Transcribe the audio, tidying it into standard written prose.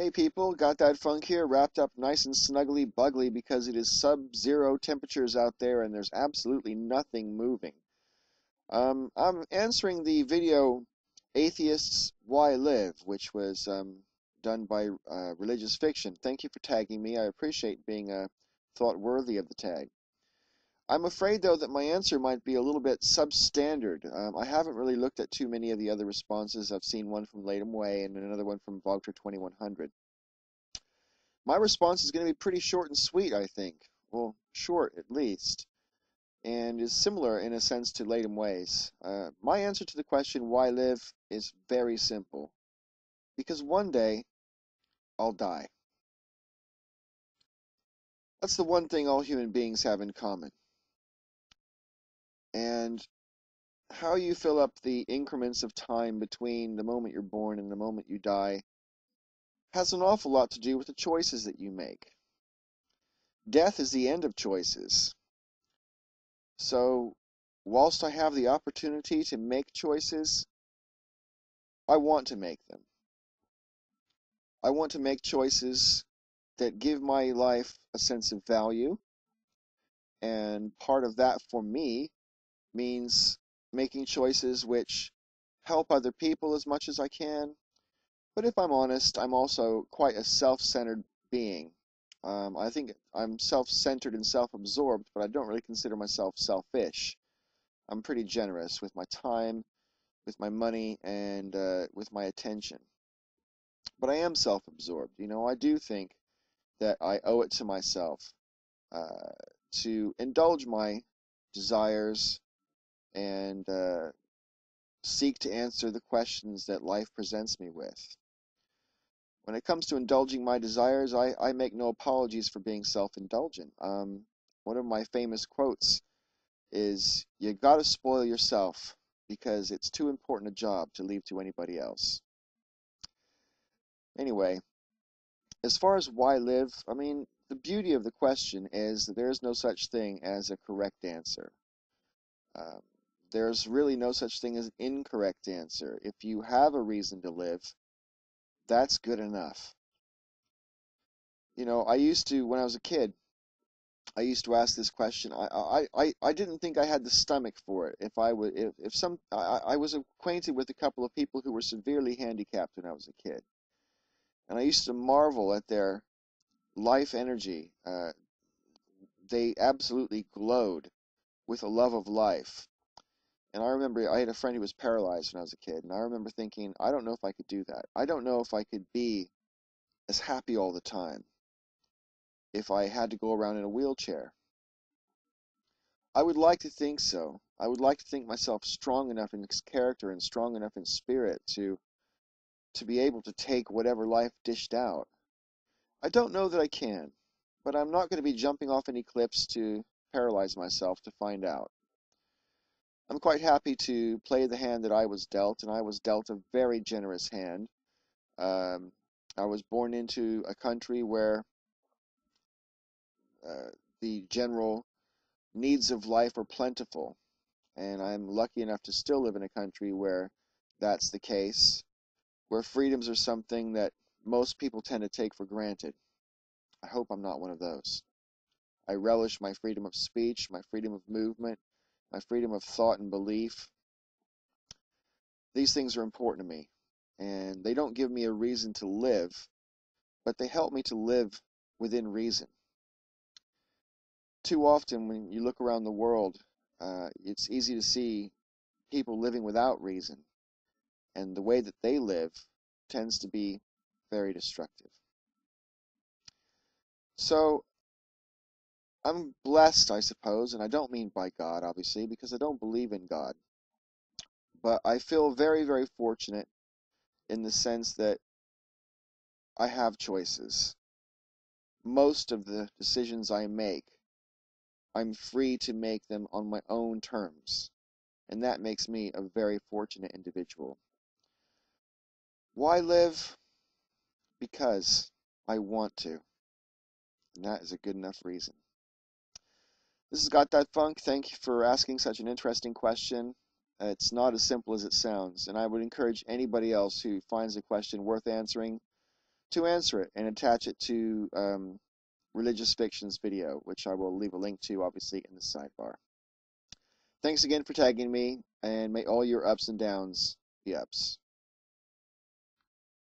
Hey people, got that funk here, wrapped up nice and snuggly bugly because it is sub-zero temperatures out there and there's absolutely nothing moving. I'm answering the video Atheists Why Live, which was done by Religious Fiction. Thank you for tagging me. I appreciate being thought worthy of the tag. I'm afraid, though, that my answer might be a little bit substandard. I haven't really looked at too many of the other responses. I've seen one from Latham Way and another one from Vogter 2100. My response is going to be pretty short and sweet, I think. Well, short at least, and is similar in a sense to Latham Way's. My answer to the question, why live, is very simple. Because one day, I'll die. That's the one thing all human beings have in common. And how you fill up the increments of time between the moment you're born and the moment you die has an awful lot to do with the choices that you make. Death is the end of choices. So, whilst I have the opportunity to make choices, I want to make them. I want to make choices that give my life a sense of value, and part of that for me means making choices which help other people as much as I can. But if I'm honest, I'm also quite a self-centered being. I think I'm self-centered and self-absorbed, but I don't really consider myself selfish. I'm pretty generous with my time, with my money, and with my attention. But I am self-absorbed. I do think that I owe it to myself uh, to indulge my desires and seek to answer the questions that life presents me with. When it comes to indulging my desires, I make no apologies for being self-indulgent. One of my famous quotes is, "You gotta spoil yourself because it's too important a job to leave to anybody else." Anyway, as far as why live, I mean, the beauty of the question is that there is no such thing as a correct answer. Um, there's really no such thing as an incorrect answer. If you have a reason to live, that's good enough. I used to, when I was a kid, I used to ask this question. I didn't think I had the stomach for it. I was acquainted with a couple of people who were severely handicapped when I was a kid, and I used to marvel at their life energy. They absolutely glowed with a love of life. And I remember I had a friend who was paralyzed when I was a kid, and I remember thinking, I don't know if I could do that. I don't know if I could be as happy all the time if I had to go around in a wheelchair. I would like to think so. I would like to think myself strong enough in character and strong enough in spirit to be able to take whatever life dished out. I don't know that I can, but I'm not going to be jumping off any cliffs to paralyze myself to find out. I'm quite happy to play the hand that I was dealt, and I was dealt a very generous hand. Um, I was born into a country where uh, the general needs of life are plentiful, and I'm lucky enough to still live in a country where that's the case, where freedoms are something that most people tend to take for granted. I hope I'm not one of those. I relish my freedom of speech, my freedom of movement, my freedom of thought and belief. These things are important to me, and they don't give me a reason to live, but they help me to live within reason. Too often, when you look around the world, it's easy to see people living without reason, and the way that they live tends to be very destructive. So, I'm blessed, I suppose, and I don't mean by God, obviously, because I don't believe in God. But I feel very, very fortunate in the sense that I have choices. Most of the decisions I make, I'm free to make them on my own terms. And that makes me a very fortunate individual. Why live? Because I want to. And that is a good enough reason. This has got that funk. Thank you for asking such an interesting question. It's not as simple as it sounds, and I would encourage anybody else who finds a question worth answering to answer it and attach it to Religious Fiction's video, which I will leave a link to, obviously, in the sidebar. Thanks again for tagging me, and may all your ups and downs be ups.